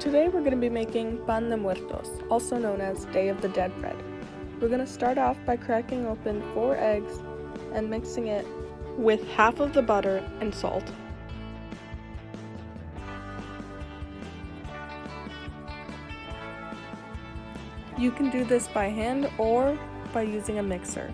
Today we're going to be making pan de muertos, also known as Day of the Dead bread. We're going to start off by cracking open 4 eggs and mixing it with half of the butter and salt. You can do this by hand or by using a mixer.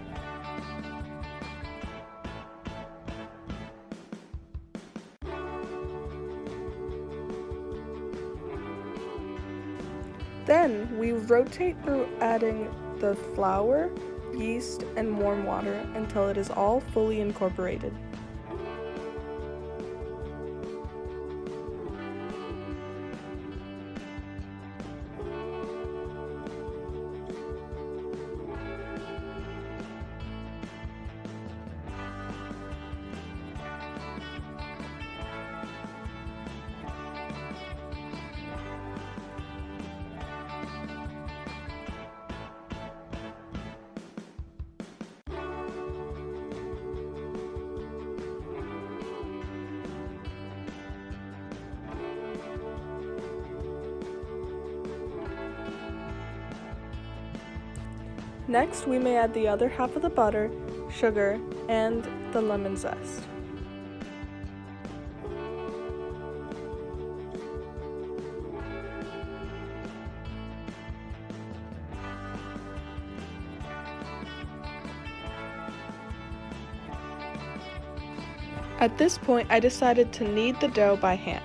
Then we rotate through adding the flour, yeast, and warm water until it is all fully incorporated. Next, we may add the other half of the butter, sugar, and the lemon zest. At this point, I decided to knead the dough by hand.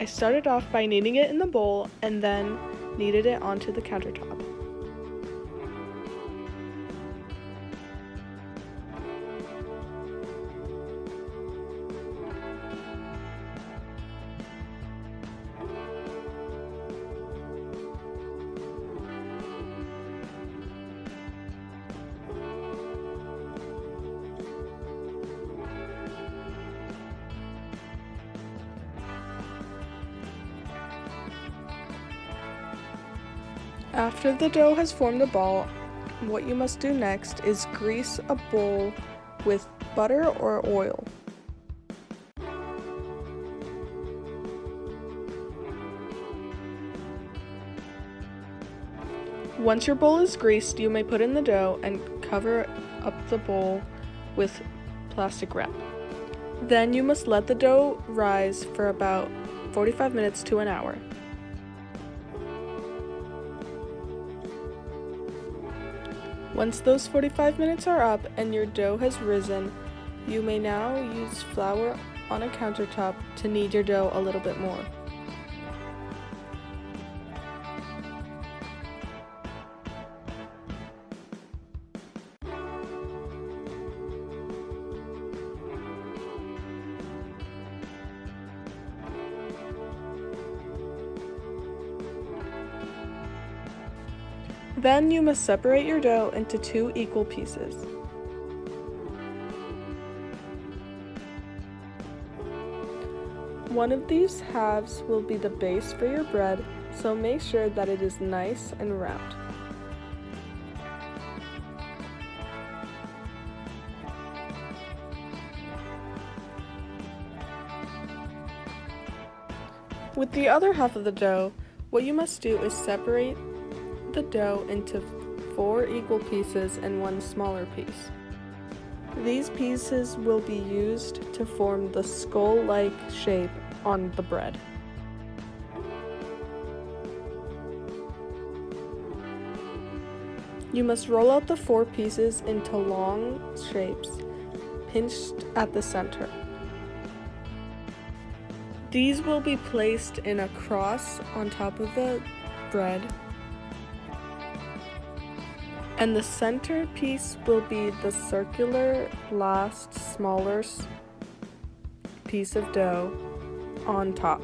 I started off by kneading it in the bowl and then kneaded it onto the countertop. After the dough has formed a ball, what you must do next is grease a bowl with butter or oil. Once your bowl is greased, you may put in the dough and cover up the bowl with plastic wrap. Then you must let the dough rise for about 45 minutes to an hour. Once those 45 minutes are up and your dough has risen, you may now use flour on a countertop to knead your dough a little bit more. Then you must separate your dough into 2 equal pieces. One of these halves will be the base for your bread, so make sure that it is nice and round. With the other half of the dough, what you must do is separate the dough into 4 equal pieces and 1 smaller piece. These pieces will be used to form the skull-like shape on the bread. You must roll out the 4 pieces into long shapes, pinched at the center. These will be placed in a cross on top of the bread, and the center piece will be the circular last smaller piece of dough on top.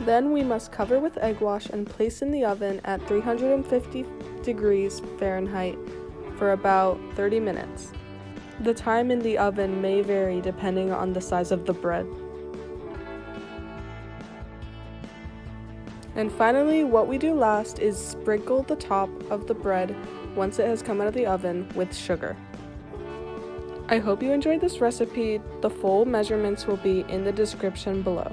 Then we must cover with egg wash and place in the oven at 350 degrees Fahrenheit for about 30 minutes. The time in the oven may vary depending on the size of the bread. And finally, what we do last is sprinkle the top of the bread once it has come out of the oven with sugar. I hope you enjoyed this recipe. The full measurements will be in the description below.